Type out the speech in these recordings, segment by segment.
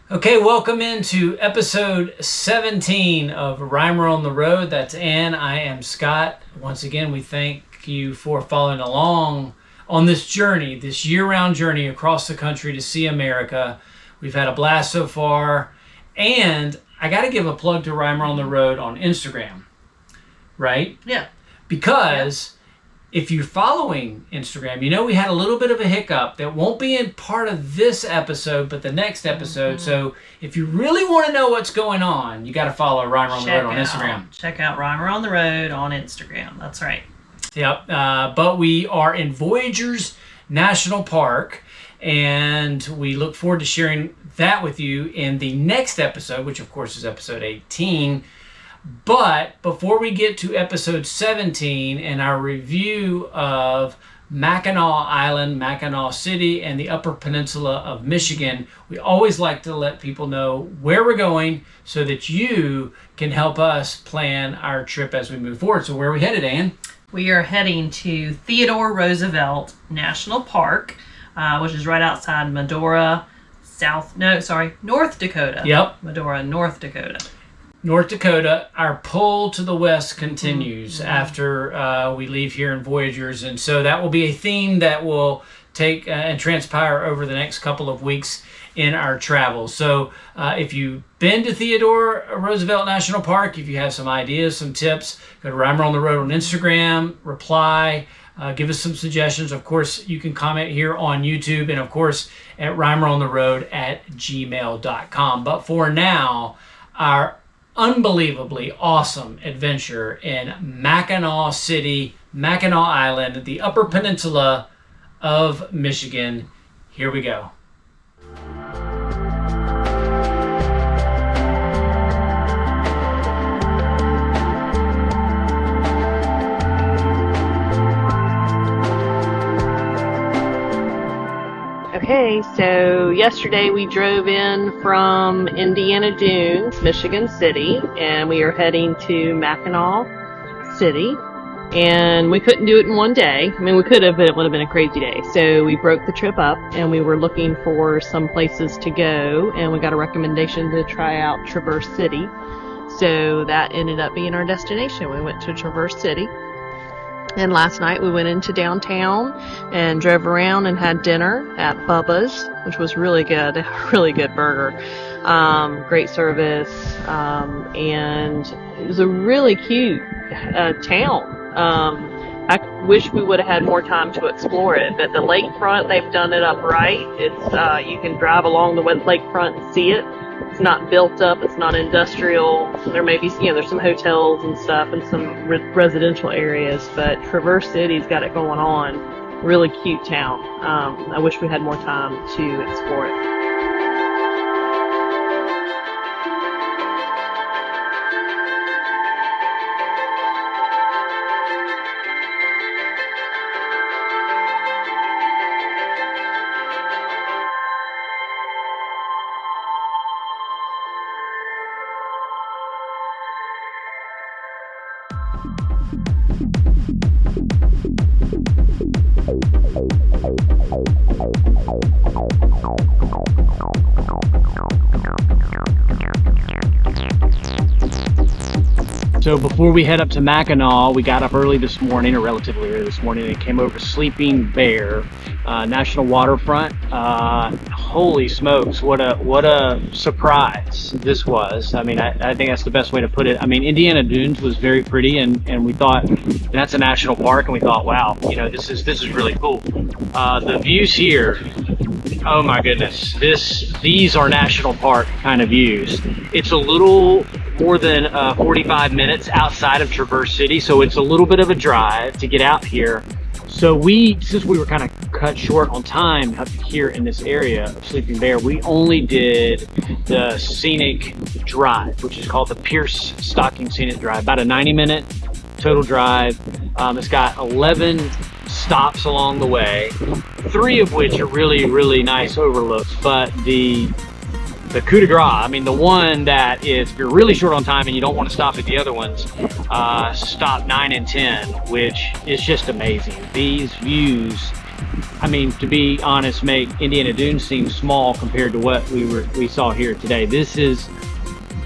Okay, welcome into episode 17 of Rhymer on the Road. That's Ann. I am Scott. Once again, we thank you for following along on this journey, this year-round journey across the country to see America. We've had a blast so far. And I got to give a plug to Rhymer on the Road on Instagram, right? Yeah. Because if you're following Instagram, you know we had a little bit of a hiccup that won't be in part of this episode, but the next episode. So if you really want to know what's going on, you got to follow Rhymer on the Road on Instagram. Check out Rhymer on the Road on Instagram. That's right. Yep. But we are in Voyageurs National Park, and we look forward to sharing that with you in the next episode, which of course is episode 18. But before we get to episode 17 and our review of Mackinac Island, Mackinaw City, and the Upper Peninsula of Michigan, we always like to let people know where we're going so that you can help us plan our trip as we move forward. So where are we headed, Ann? We are heading to Theodore Roosevelt National Park, which is right outside Medora, North Dakota. Yep. Medora, North Dakota. North Dakota, our pull to the west continues after we leave here in Voyageurs. And so that will be a theme that will take and transpire over the next couple of weeks in our travels. So if you've been to Theodore Roosevelt National Park, if you have some ideas, some tips, go to Rhymer on the Road on Instagram, reply, give us some suggestions. Of course, you can comment here on YouTube, and of course at rymerontheroad@gmail.com. But for now, our unbelievably awesome adventure in Mackinaw City, Mackinac Island, the Upper Peninsula of Michigan. Here we go. Okay, so yesterday we drove in from Indiana Dunes, Michigan City, and we are heading to Mackinaw City. And we couldn't do it in one day. I mean, we could have, but it would have been a crazy day. So we broke the trip up, and we were looking for some places to go, and we got a recommendation to try out Traverse City. So that ended up being our destination. We went to Traverse City. And last night we went into downtown and drove around and had dinner at Bubba's, which was really good. Really good burger. Great service. And it was a really cute town. I wish we would have had more time to explore it, but the lakefront, they've done it up right. It's you can drive along the lakefront and see it. It's not built up. It's not industrial. There may be, there's some hotels and stuff and some residential areas, but Traverse City's got it going on. Really cute town. I wish we had more time to explore it. So before we head up to Mackinac, we got up early this morning, or relatively early this morning, and came over Sleeping Bear National Waterfront. Holy smokes, what a surprise this was. I mean, I think that's the best way to put it. I mean, Indiana Dunes was very pretty, and we thought that's a national park, and we thought, wow, this is really cool. The views here, oh my goodness, these are national park kind of views. It's a little more than 45 minutes outside of Traverse City, so it's a little bit of a drive to get out here. So since we were kind of cut short on time up here in this area of Sleeping Bear, we only did the scenic drive, which is called the Pierce Stocking Scenic Drive, about a 90-minute total drive. It's got 11 stops along the way, 3 of which are really, really nice overlooks, but the coup de grace, I mean the one that is, if you're really short on time and you don't want to stop at the other ones, stop 9 and 10, which is just amazing. These views I mean, to be honest, make Indiana Dunes seem small compared to what we saw here today. This is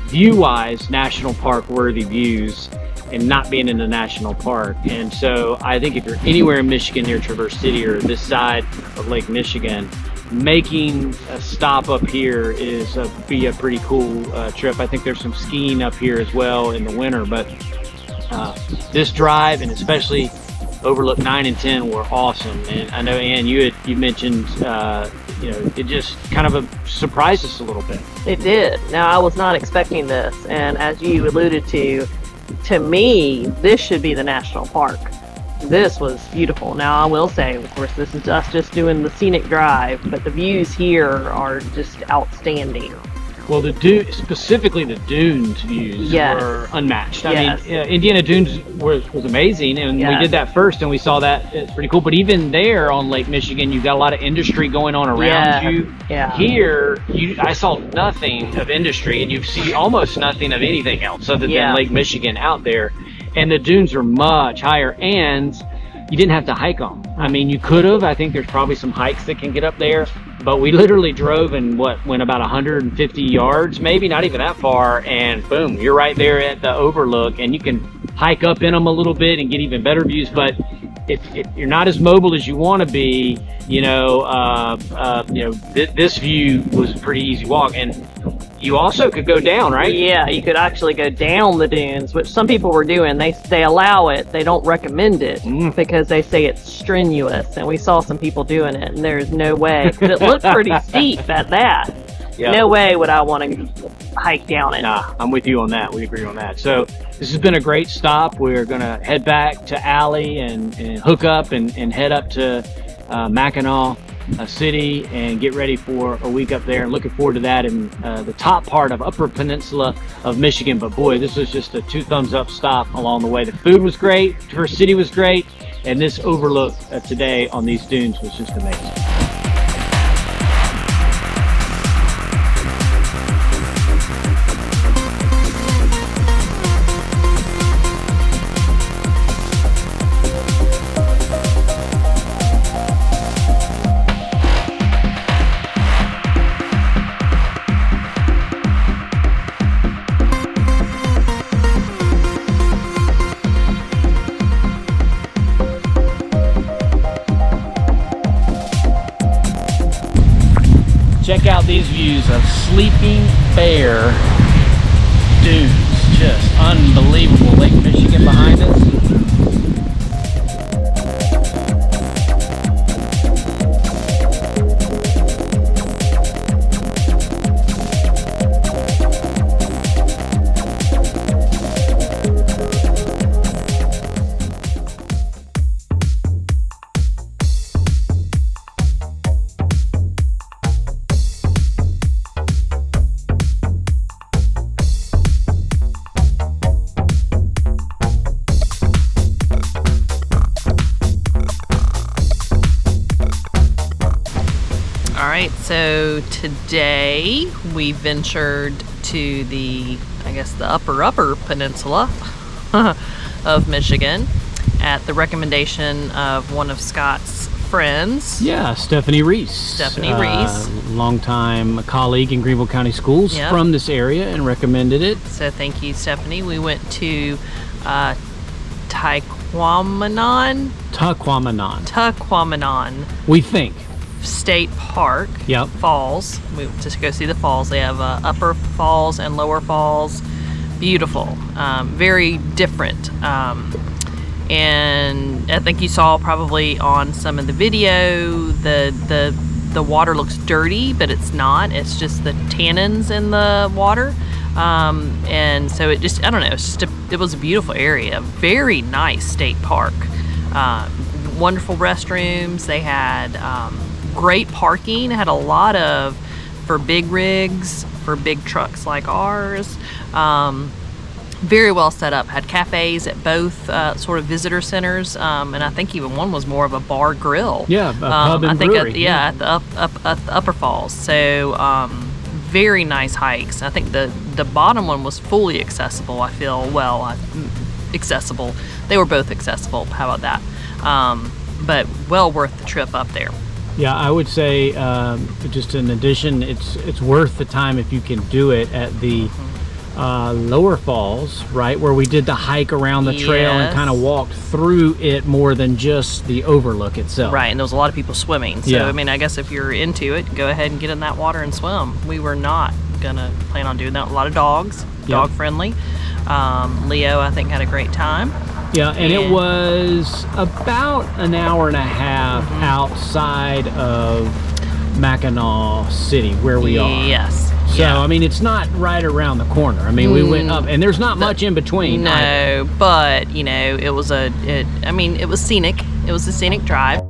view-wise national park worthy views, and not being in the national park. And so I think if you're anywhere in Michigan near Traverse City or this side of Lake Michigan, making a stop up here is be a pretty cool trip. I think there's some skiing up here as well in the winter, but this drive, and especially Overlook 9 and 10, were awesome. And I know, Ann, you mentioned it just kind of surprised us a little bit. It did. Now, I was not expecting this, and as you alluded to me, this should be the national park. This was beautiful. Now, I will say, of course, this is us just doing the scenic drive, but the views here are just outstanding. Well, specifically the dunes views were unmatched. Yes. I mean, Indiana Dunes was amazing, and we did that first, and we saw that. It's pretty cool. But even there on Lake Michigan, you've got a lot of industry going on around you. Yeah. Here, I saw nothing of industry, and you see almost nothing of anything else other than Lake Michigan out there. And the dunes are much higher, and you didn't have to hike them. I mean, you could have. I think there's probably some hikes that can get up there. But we literally drove and went about 150 yards, maybe not even that far, and boom, you're right there at the overlook, and you can hike up in them a little bit and get even better views. But if you're not as mobile as you want to be, this view was a pretty easy walk. And you also could go down, right? Yeah, you could actually go down the dunes, which some people were doing. They allow it. They don't recommend it because they say it's strenuous. And we saw some people doing it, and there's no way, because it looked pretty steep at that. Yep. No way would I want to hike down it. Nah, I'm with you on that. We agree on that. So this has been a great stop. We're going to head back to Alley and hook up and head up to Mackinaw City and get ready for a week up there, and looking forward to that in the top part of Upper Peninsula of Michigan. But boy, this was just a 2 thumbs up stop along the way. The food was great, Traverse City was great, and this overlook today on these dunes was just amazing. Check out these views of Sleeping Bear Dunes. Just unbelievable. Lake Michigan behind us. So today we ventured to the upper peninsula of Michigan at the recommendation of one of Scott's friends. Yeah, Stephanie Reese. Longtime colleague in Greenville County Schools from this area, and recommended it. So thank you, Stephanie. We went to Tahquamenon. We think. State Park. Falls. We just go see the falls. They have upper falls and lower falls. Beautiful. Very different. And I think you saw probably on some of the video the water looks dirty, but it's not. It's just the tannins in the water. And so it just, I don't know, it was a beautiful area. Very nice state park. Wonderful restrooms. They had great parking. Had a lot of, for big rigs, for big trucks like ours. Very well set up. Had cafes at both sort of visitor centers, and I think even one was more of a bar grill. Yeah, a pub and brewery. At the upper falls. So very nice hikes. I think the bottom one was fully accessible. I feel accessible. They were both accessible. How about that? but well worth the trip up there. Yeah, I would say, just in addition, it's worth the time if you can do it at the lower falls, right, where we did the hike around the trail and kind of walked through it more than just the overlook itself. Right, and there was a lot of people swimming. So, I mean, I guess if you're into it, go ahead and get in that water and swim. We were not gonna plan on doing that. A lot of dogs, dog friendly. Leo, I think, had a great time. Yeah, and it was about an hour and a half outside of Mackinaw City, where we are. Yes. So, I mean, it's not right around the corner. I mean, we went up, and there's not much in between. No, but, you know, it was it was scenic. It was a scenic drive.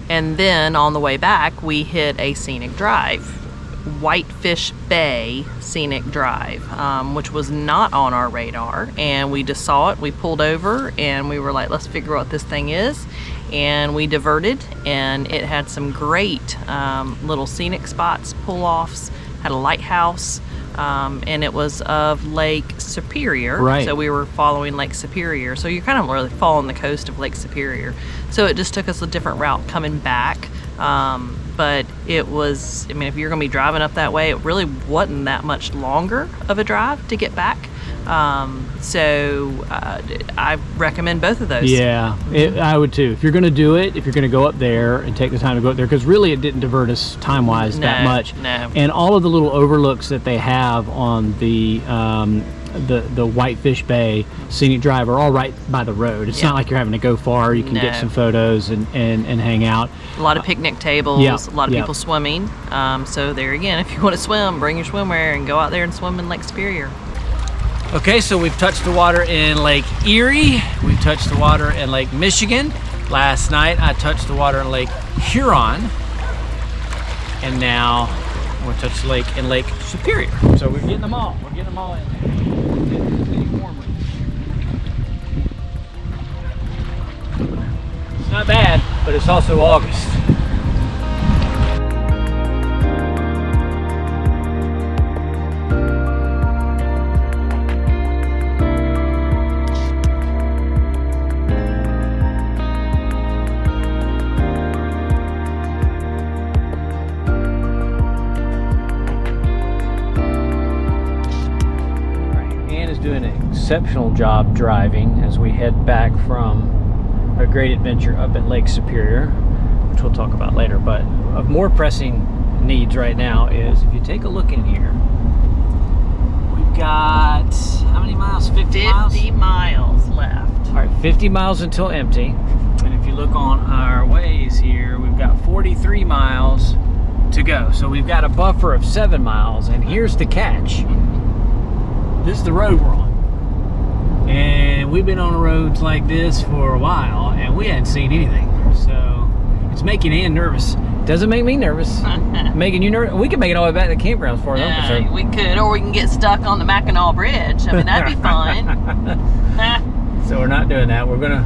And then on the way back, we hit a scenic drive, Whitefish Bay Scenic Drive, which was not on our radar. And we just saw it, we pulled over, and we were like, let's figure out what this thing is. And we diverted, and it had some great little scenic spots, pull-offs, had a lighthouse, and it was of Lake Superior. Right. So we were following Lake Superior. So you're kind of really following the coast of Lake Superior. So it just took us a different route coming back. But it was, I mean, if you're going to be driving up that way, it really wasn't that much longer of a drive to get back. So I recommend both of those. Yeah, I would too. If you're going to do it, if you're going to go up there and take the time to go up there, because really it didn't divert us time-wise that much. No. And all of the little overlooks that they have on the Whitefish Bay Scenic Drive are all right by the road. It's not like you're having to go far. You can get some photos and hang out. A lot of picnic tables, a lot of people swimming. So there again, if you want to swim, bring your swimwear and go out there and swim in Lake Superior. Okay, so we've touched the water in Lake Erie. We've touched the water in Lake Michigan. Last night I touched the water in Lake Huron. And now we'll touch the lake in Lake Superior. So we're getting them all. We're getting them all in there. It's getting warmer. It's not bad, but it's also August. Doing an exceptional job driving as we head back from a great adventure up at Lake Superior, which we'll talk about later. But of more pressing needs right now is, if you take a look in here, we've got how many miles? 50 miles? 50 miles left. All right, 50 miles until empty. And if you look on our ways here, we've got 43 miles to go. So we've got a buffer of 7 miles. And here's the catch. This is the road we're on, and we've been on roads like this for a while, and we hadn't seen anything. So it's making Ann nervous. Doesn't make me nervous. Making you nervous. We can make it all the way back to the campground for Yeah, we could, or we can get stuck on the Mackinac Bridge. I mean, that'd be fun. So we're not doing that. We're gonna.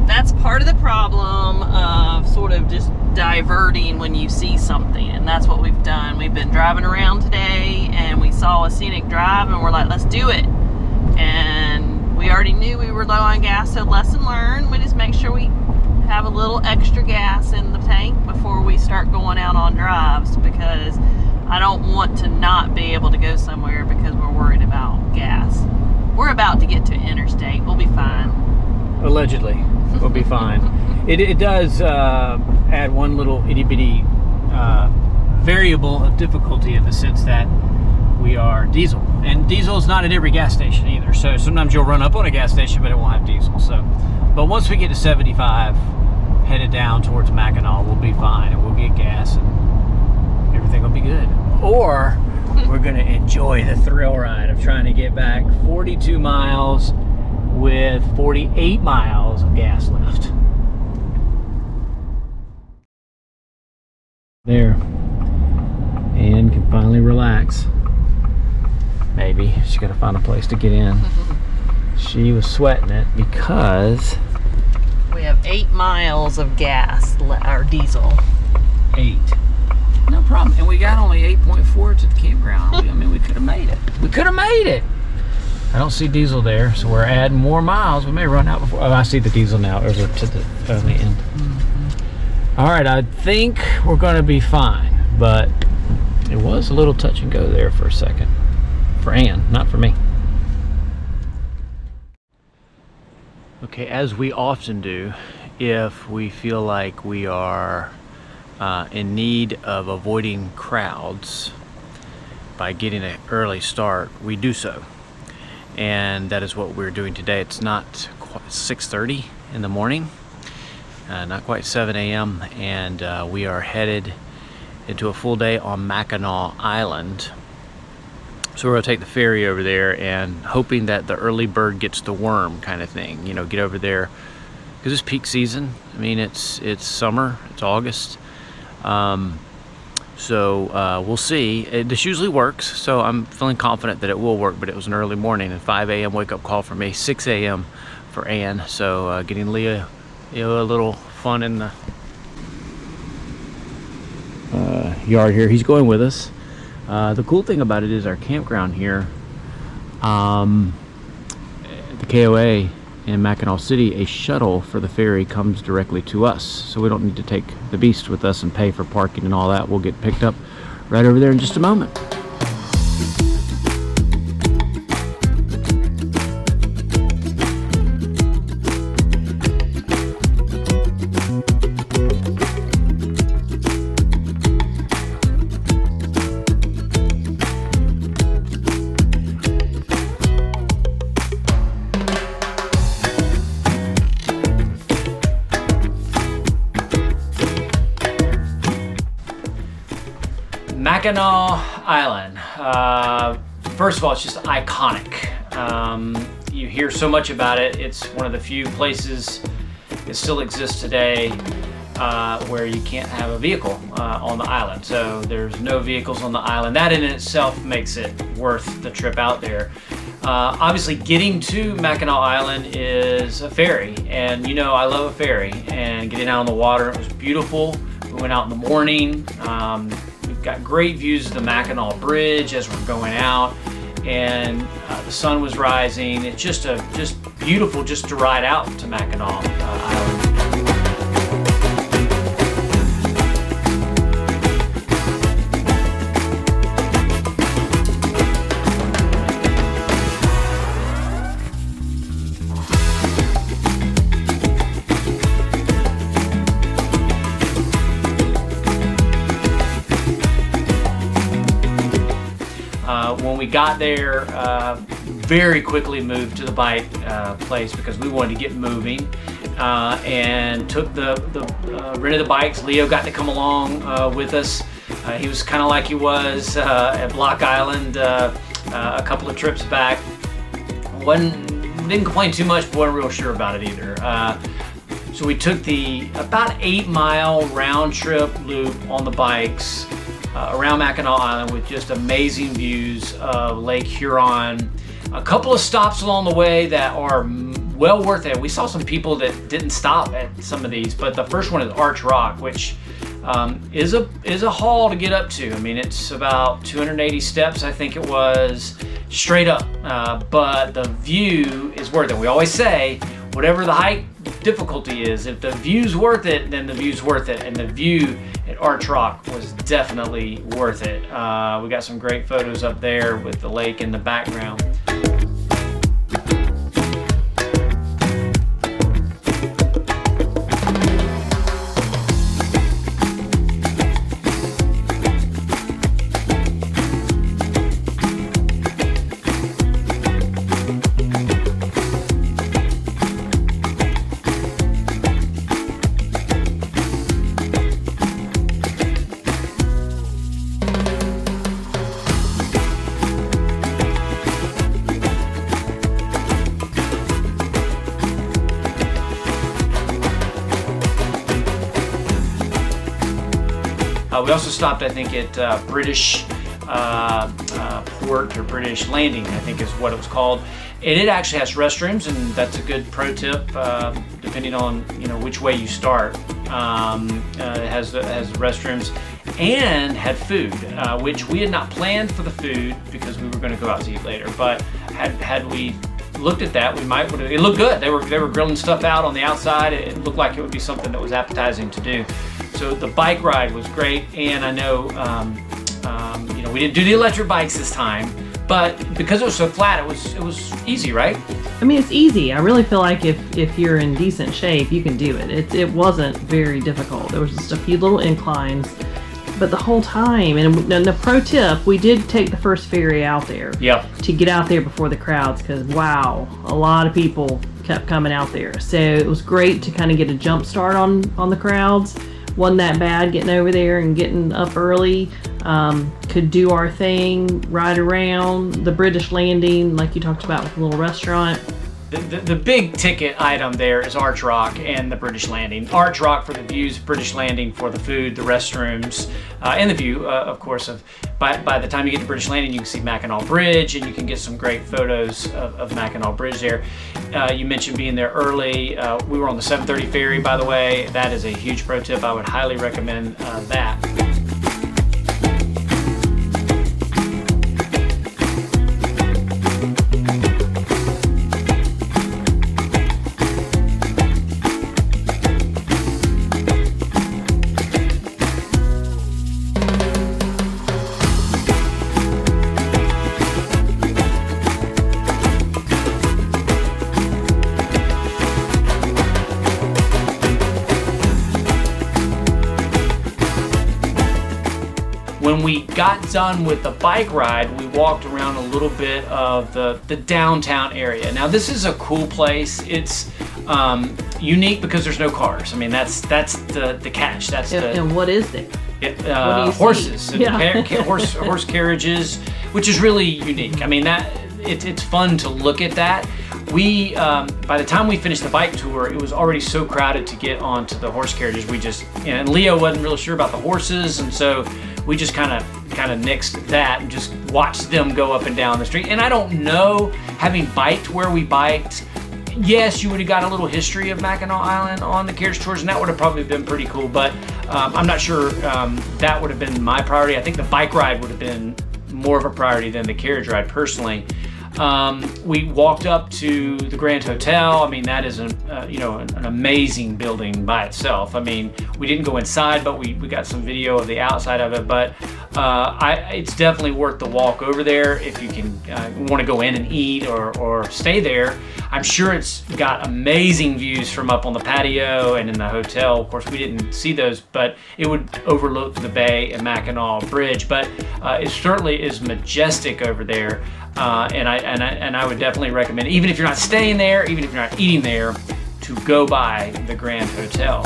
That's part of the problem of sort of just diverting when you see something, and that's what we've done. We've been driving around today, and we saw a scenic drive, and we're like, let's do it. And we already knew we were low on gas, so lesson learned. We just make sure we have a little extra gas in the tank before we start going out on drives, because I don't want to not be able to go somewhere because we're worried about gas. We're about to get to interstate. We'll be fine. Allegedly, we'll be fine. It does add one little itty-bitty variable of difficulty, in the sense that we are diesel. And diesel is not at every gas station either. So sometimes you'll run up on a gas station, but it won't have diesel. So, but once we get to 75, headed down towards Mackinac. We'll be fine, and we'll get gas, and everything will be good. Or we're gonna enjoy the thrill ride of trying to get back 42 miles with 48 miles of gas left. There, and can finally relax. Maybe she's got to find a place to get in. She was sweating it because we have 8 miles of gas, or diesel. 8. No problem. And we got only 8.4 to the campground. I mean, we could have made it. We could have made it. I don't see diesel there, so we're adding more miles. We may run out before. Oh, I see the diesel now over to the end. All right, I think we're going to be fine, but it was a little touch and go there for a second. For Ann, not for me. Okay, as we often do, if we feel like we are in need of avoiding crowds by getting an early start, we do so. And that is what we're doing today. It's not quite 6:30 in the morning, not quite 7 a.m. and we are headed into a full day on Mackinac Island. So we're gonna take the ferry over there and hoping that the early bird gets the worm kind of thing. You know, get over there because it's peak season. I mean, it's summer, it's August. So we'll see. This usually works, so I'm feeling confident that it will work, but it was an early morning and 5 a.m. wake up call for me, 6 a.m. for Ann. So getting Leah, a little fun in the yard here. He's going with us. The cool thing about it is our campground here, the KOA in Mackinaw City, a shuttle for the ferry comes directly to us. So we don't need to take the beast with us and pay for parking and all that. We'll get picked up right over there in just a moment. Mackinac Island. First of all, it's just iconic. You hear so much about it. It's one of the few places that still exists today where you can't have a vehicle on the island. So there's no vehicles on the island. That in itself makes it worth the trip out there. Obviously, getting to Mackinac Island is a ferry, and you know I love a ferry. And getting out on the water, it was beautiful. We went out in the morning. We've got great views of the Mackinac Bridge as we're going out, and the sun was rising. It's just beautiful just to ride out to Mackinac Island. When we got there, very quickly moved to the bike place because we wanted to get moving, and took rented the bikes. Leo got to come along with us. He was kind of like he was at Block Island a couple of trips back. Didn't complain too much, but wasn't real sure about it either. So we took the about 8-mile round trip loop on the bikes around Mackinac Island with just amazing views of Lake Huron. A couple of stops along the way that are well worth it. We saw some people that didn't stop at some of these, but the first one is Arch Rock, which is a haul to get up to. I mean, it's about 280 steps, I think it was, straight up, but the view is worth it. We always say, whatever the hike difficulty is, if the view's worth it, then the view's worth it, and the view at Arch Rock was definitely worth it. We got some great photos up there with the lake in the background. We also stopped, I think, at British Port or British Landing, I think is what it was called. And it actually has restrooms, and that's a good pro tip, depending on which way you start. It has restrooms and had food, which we had not planned for the food because we were going to go out to eat later. But had we looked at that, we might would have. It looked good. They were grilling stuff out on the outside. It looked like it would be something that was appetizing to do. So the bike ride was great, and I know we didn't do the electric bikes this time, but because it was so flat, it was easy, right? I mean, it's easy. I really feel like if you're in decent shape, you can do it. It wasn't very difficult. There was just a few little inclines, but the whole time, and the pro tip, we did take the first ferry out there. Yep. To get out there before the crowds, because wow, a lot of people kept coming out there. So it was great to kind of get a jump start on the crowds. Wasn't that bad getting over there and getting up early. Could do our thing, ride around the British Landing, like you talked about with the little restaurant. The big ticket item there is Arch Rock and the British Landing. Arch Rock for the views, British Landing for the food, the restrooms, and the view, of course. By the time you get to British Landing, you can see Mackinac Bridge, and you can get some great photos of Mackinac Bridge there. You mentioned being there early. We were on the 7:30 ferry, by the way. That is a huge pro tip. I would highly recommend that. When we got done with the bike ride, we walked around a little bit of the downtown area. Now, this is a cool place. It's unique because there's no cars. I mean, that's the catch. That's and what is there? Horses, and yeah. horse carriages, which is really unique. I mean, it's fun to look at that. We by the time we finished the bike tour, it was already so crowded to get onto the horse carriages. And Leo wasn't really sure about the horses, and so we just kind of nixed that and just watched them go up and down the street. And I don't know, having biked where we biked, yes, you would have got a little history of Mackinac Island on the carriage tours, and that would have probably been pretty cool. But I'm not sure that would have been my priority. I think the bike ride would have been more of a priority than the carriage ride, personally. We walked up to the Grand Hotel. I mean, that is an amazing building by itself. I mean, we didn't go inside, but we got some video of the outside of it. But it's definitely worth the walk over there if you can want to go in and eat or stay there. I'm sure it's got amazing views from up on the patio and in the hotel. Of course, we didn't see those, but it would overlook the bay and Mackinac Bridge. But it certainly is majestic over there. And I would definitely recommend, even if you're not staying there, even if you're not eating there, to go by the Grand Hotel.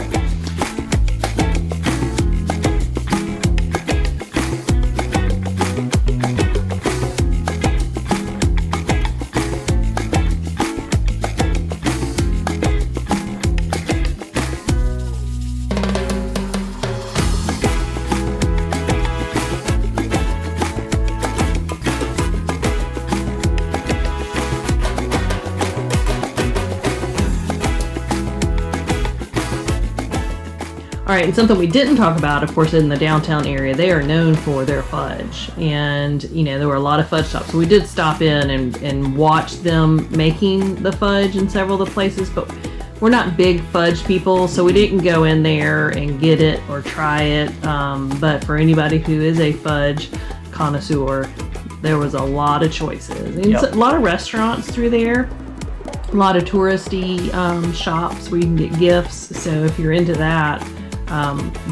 All right, and something we didn't talk about, of course, in the downtown area, they are known for their fudge. And, there were a lot of fudge shops. So we did stop in and watch them making the fudge in several of the places, but we're not big fudge people, so we didn't go in there and get it or try it. But for anybody who is a fudge connoisseur, there was a lot of choices. And a lot of restaurants through there. A lot of touristy shops where you can get gifts. So if you're into that,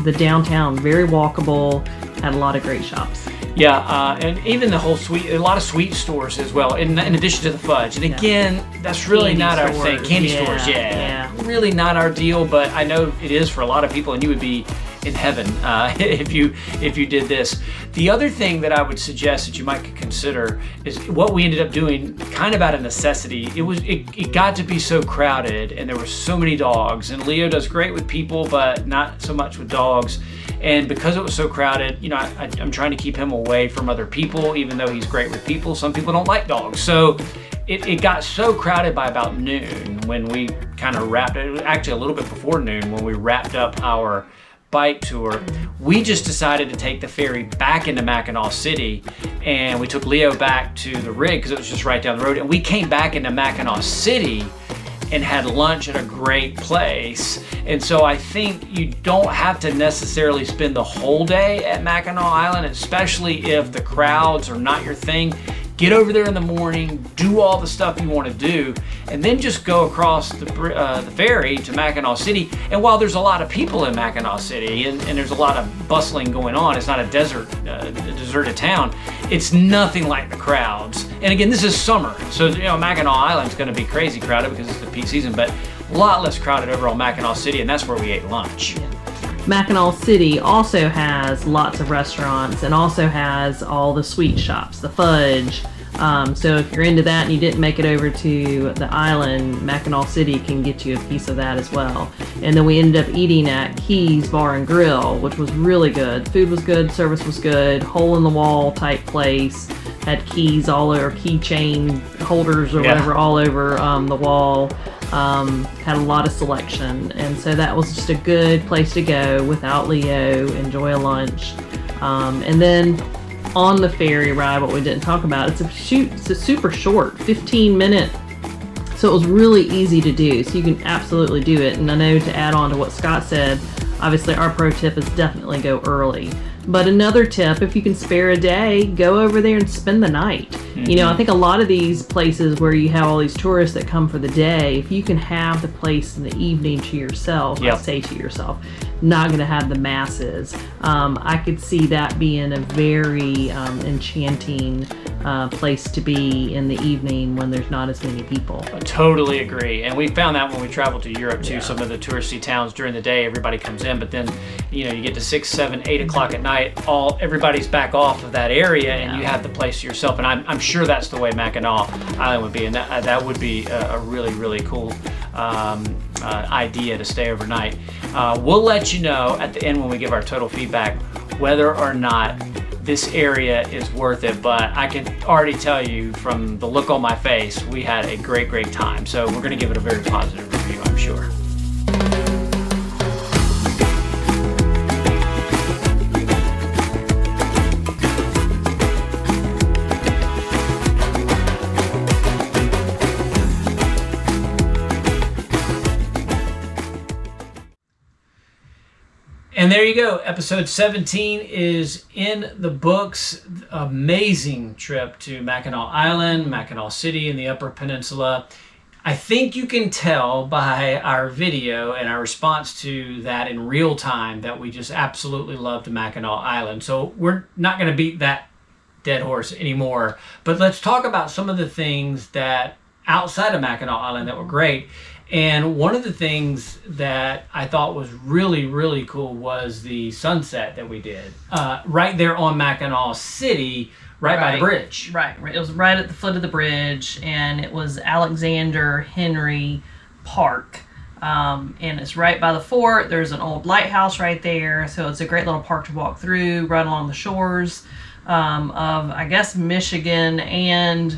the downtown, very walkable, had a lot of great shops. Yeah, and even a lot of sweet stores as well, in addition to the fudge. And again, that's really not our thing. Candy stores, really not our deal, but I know it is for a lot of people, and you would be in heaven if you did this. The other thing that I would suggest that you might consider is what we ended up doing, kind of out of necessity. It got to be so crowded, and there were so many dogs. And Leo does great with people, but not so much with dogs. And because it was so crowded, you know, I'm trying to keep him away from other people, even though he's great with people. Some people don't like dogs. So it got so crowded by about noon when we kind of wrapped it. It was actually a little bit before noon when we wrapped up our bike tour. We just decided to take the ferry back into Mackinaw City, and we took Leo back to the rig because it was just right down the road. And we came back into Mackinaw City and had lunch at a great place. And so I think you don't have to necessarily spend the whole day at Mackinac Island, especially if the crowds are not your thing. Get over there in the morning, do all the stuff you want to do, and then just go across the ferry to Mackinaw City. And while there's a lot of people in Mackinaw City and there's a lot of bustling going on, it's not a deserted town, it's nothing like the crowds. And again, this is summer, so you know Mackinac Island's going to be crazy crowded because it's the peak season, but a lot less crowded over on Mackinaw City, and that's where we ate lunch. Mackinaw City also has lots of restaurants and also has all the sweet shops, the fudge. So if you're into that and you didn't make it over to the island, Mackinaw City can get you a piece of that as well. And then we ended up eating at Keys Bar and Grill, which was really good. Food was good, service was good, hole in the wall type place. Had keys all over, keychain holders or whatever all over the wall. Had a lot of selection, and so that was just a good place to go without Leo, enjoy a lunch. And then on the ferry ride, what we didn't talk about, it's a super short 15-minute, so it was really easy to do, so you can absolutely do it. And I know, to add on to what Scott said, obviously our pro tip is definitely go early. But another tip, if you can spare a day, go over there and spend the night. You know, I think a lot of these places where you have all these tourists that come for the day, if you can have the place in the evening to yourself, I say to yourself, not going to have the masses. I could see that being a very enchanting place to be in the evening when there's not as many people. I totally agree. And we found that when we traveled to Europe too. Some of the touristy towns during the day, everybody comes in, but then you know you get to 6, 7, 8 o'clock at night, everybody's back off of that area, and you have the place to yourself. And I'm sure that's the way Mackinac Island would be, and that would be a really, really cool idea to stay overnight. We'll let you know at the end when we give our total feedback whether or not this area is worth it, but I can already tell you from the look on my face, we had a great, great time. So we're going to give it a very positive review, I'm sure. And there you go. Episode 17 is in the books. Amazing trip to Mackinac Island, Mackinaw City in the Upper Peninsula. I think you can tell by our video and our response to that in real time that we just absolutely loved Mackinac Island. So we're not going to beat that dead horse anymore. But let's talk about some of the things that outside of Mackinac Island that were great. And one of the things that I thought was really, really cool was the sunset that we did right there on Mackinaw City, right by the bridge. Right. It was right at the foot of the bridge, and it was Alexander Henry Park. And it's right by the fort. There's an old lighthouse right there, so it's a great little park to walk through, right along the shores of, I guess, Michigan and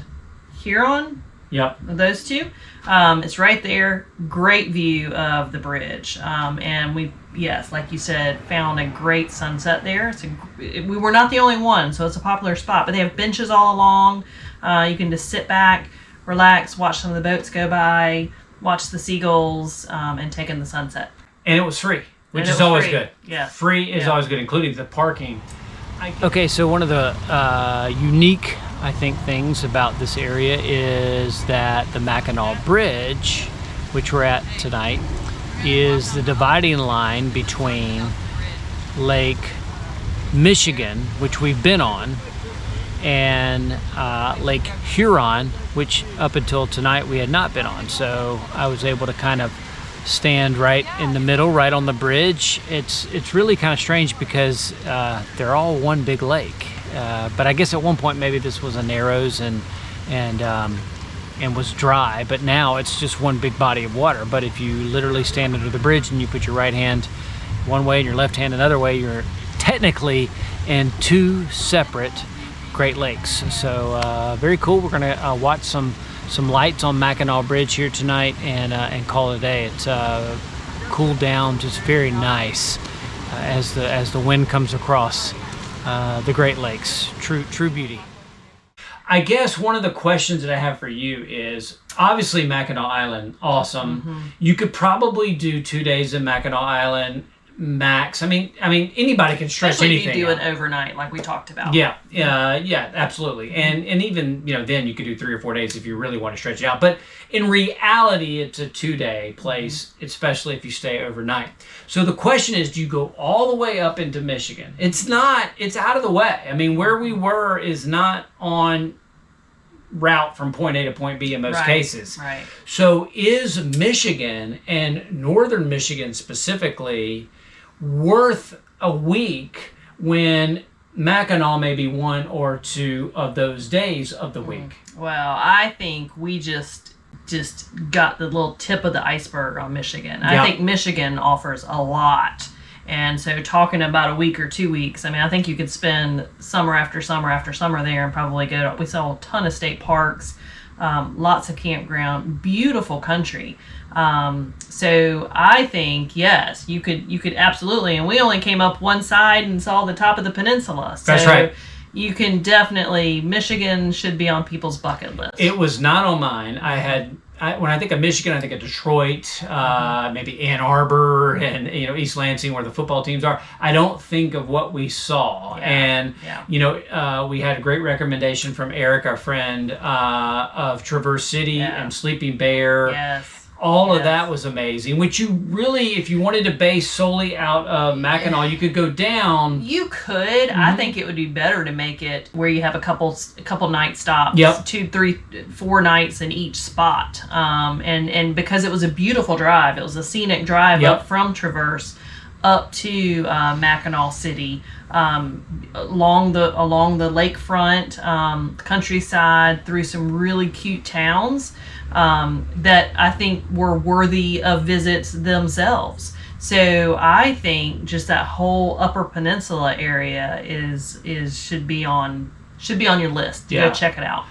Huron. Yep. Those two. It's right there. Great view of the bridge. And we, yes, like you said, found a great sunset there. We were not the only one, so it's a popular spot. But they have benches all along. You can just sit back, relax, watch some of the boats go by, watch the seagulls, and take in the sunset. And it was free, which is always good. Yeah. Free is always good, including the parking. Okay, so one of the unique, I think, things about this area is that the Mackinac Bridge, which we're at tonight, is the dividing line between Lake Michigan, which we've been on, and Lake Huron, which up until tonight we had not been on. So I was able to kind of stand right in the middle, right on the bridge. It's really kind of strange because they're all one big lake. But I guess at one point maybe this was a narrows and was dry, but now it's just one big body of water. But if you literally stand under the bridge and you put your right hand one way and your left hand another way, you're technically in two separate Great Lakes. So very cool. We're gonna watch some lights on Mackinac Bridge here tonight and call it a day. It's cooled down, just very nice as the wind comes across the Great Lakes. True beauty. I guess one of the questions that I have for you is, obviously Mackinac Island, awesome. You could probably do 2 days in Mackinac Island max. I mean anybody can stretch Especially anything. If you do it overnight, like we talked about. Yeah, absolutely. And even then you could do 3 or 4 days if you really want to stretch it out. But in reality, it's a 2-day place, especially if you stay overnight. So the question is, do you go all the way up into Michigan? It's out of the way. I mean, where we were is not on route from point A to point B in most cases. Right. So is Michigan, and northern Michigan specifically, worth a week when Mackinac may be 1 or 2 of those days of the week? Well, I think we just got the little tip of the iceberg on Michigan. I think Michigan offers a lot. And so talking about a week or 2 weeks, I mean, I think you could spend summer after summer after summer there and probably we saw a ton of state parks, lots of campground, beautiful country. So I think, yes, you could absolutely, and we only came up one side and saw the top of the peninsula. So that's right. You can definitely, Michigan should be on people's bucket list. It was not on mine. When I think of Michigan, I think of Detroit, maybe Ann Arbor, and East Lansing, where the football teams are. I don't think of what we saw. And we had a great recommendation from Eric, our friend, of Traverse City and Sleeping Bear. Yes. All of that was amazing, which you really, if you wanted to base solely out of Mackinac, you could go down. You could. I think it would be better to make it where you have a couple night stops. 2, 3, 4 nights in each spot. And because it was a beautiful drive, it was a scenic drive up from Traverse up to Mackinaw City, along the lakefront, countryside, through some really cute towns that I think were worthy of visits themselves. So I think just that whole Upper Peninsula area should be on your list. Go check it out.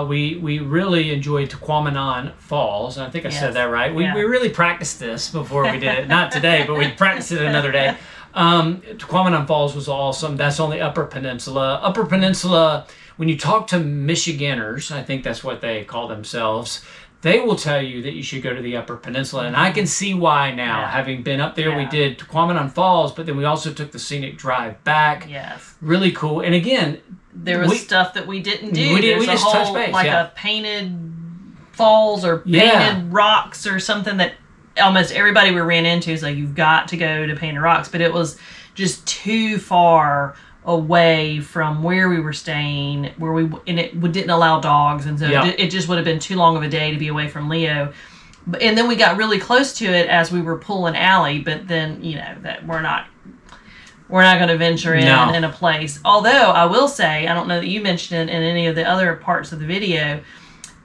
We really enjoyed Tahquamenon Falls, and I think I said that right. We really practiced this before we did it. Not today, but we practiced it another day. Tahquamenon Falls was awesome. That's on the Upper Peninsula. Upper Peninsula, when you talk to Michiganders, I think that's what they call themselves, they will tell you that you should go to the Upper Peninsula. And I can see why now. Having been up there, we did Tahquamenon Falls, but then we also took the scenic drive back. Yes. Really cool. And again, there was stuff that we didn't do. We There's just touched base, a painted falls or painted rocks or something that almost everybody we ran into is like, you've got to go to Painted Rocks. But it was just too far away from where we were staying, and it didn't allow dogs, and so it just would have been too long of a day to be away from Leo. And then we got really close to it as we were pulling alley, but then that we're not going to venture in a place. Although I will say, I don't know that you mentioned it in any of the other parts of the video,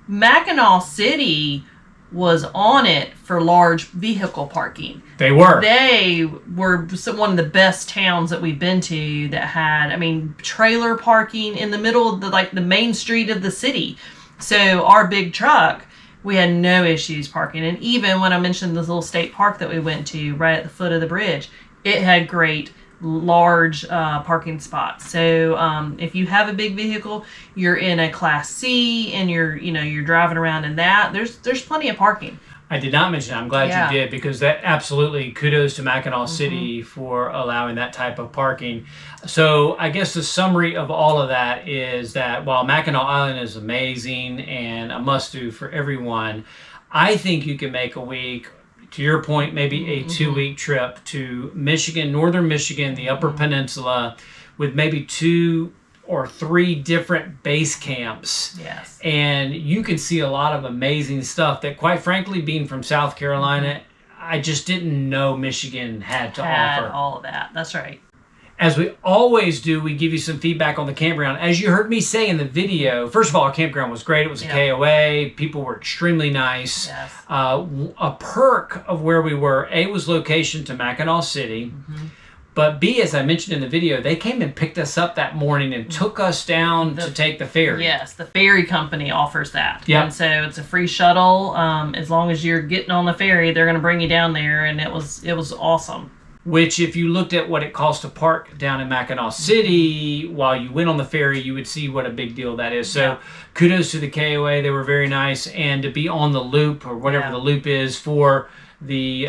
Mackinaw City was on it for large vehicle parking. They were one of the best towns that we've been to that had, trailer parking in the middle of the main street of the city. So our big truck, we had no issues parking. And even when I mentioned this little state park that we went to right at the foot of the bridge, it had great large parking spots. So if you have a big vehicle, you're in a Class C, and you're driving around in that, there's plenty of parking. I did not mention that. I'm glad you did, because that absolutely kudos to Mackinaw City for allowing that type of parking. So I guess the summary of all of that is that while Mackinac Island is amazing and a must-do for everyone, I think you can make a week, to your point, maybe a 2-week trip to Michigan, northern Michigan, the Upper Peninsula, with maybe 2 or 3 different base camps. Yes. And you can see a lot of amazing stuff that, quite frankly, being from South Carolina, I just didn't know Michigan had to offer. All of that. That's right. As we always do, we give you some feedback on the campground. As you heard me say in the video, first of all, our campground was great. It was a KOA. People were extremely nice. Yes. A perk of where we were, A, was location to Mackinaw City. Mm-hmm. But B, as I mentioned in the video, they came and picked us up that morning and took us down to take the ferry. Yes, the ferry company offers that. Yep. And so it's a free shuttle. As long as you're getting on the ferry, they're going to bring you down there, and it was awesome. Which, if you looked at what it cost to park down in Mackinaw City while you went on the ferry, you would see what a big deal that is. So kudos to the KOA. They were very nice. And to be on the loop, or whatever the loop is, for the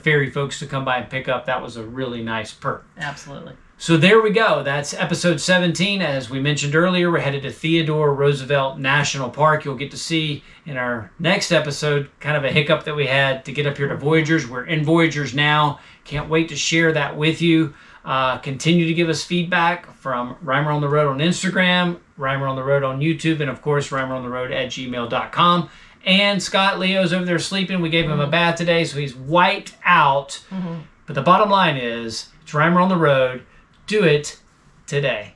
ferry folks to come by and pick up, that was a really nice perk. Absolutely. So there we go. That's episode 17. As we mentioned earlier, we're headed to Theodore Roosevelt National Park. You'll get to see in our next episode kind of a hiccup that we had to get up here to Voyagers. We're in Voyagers now. Can't wait to share that with you. Continue to give us feedback from Reimer on the Road on Instagram, Reimer on the Road on YouTube, and of course, reimerontheroad@gmail.com. And Scott Leo's over there sleeping. We gave him a bath today, so he's wiped out. Mm-hmm. But the bottom line is, it's Reimer on the Road. Do it today.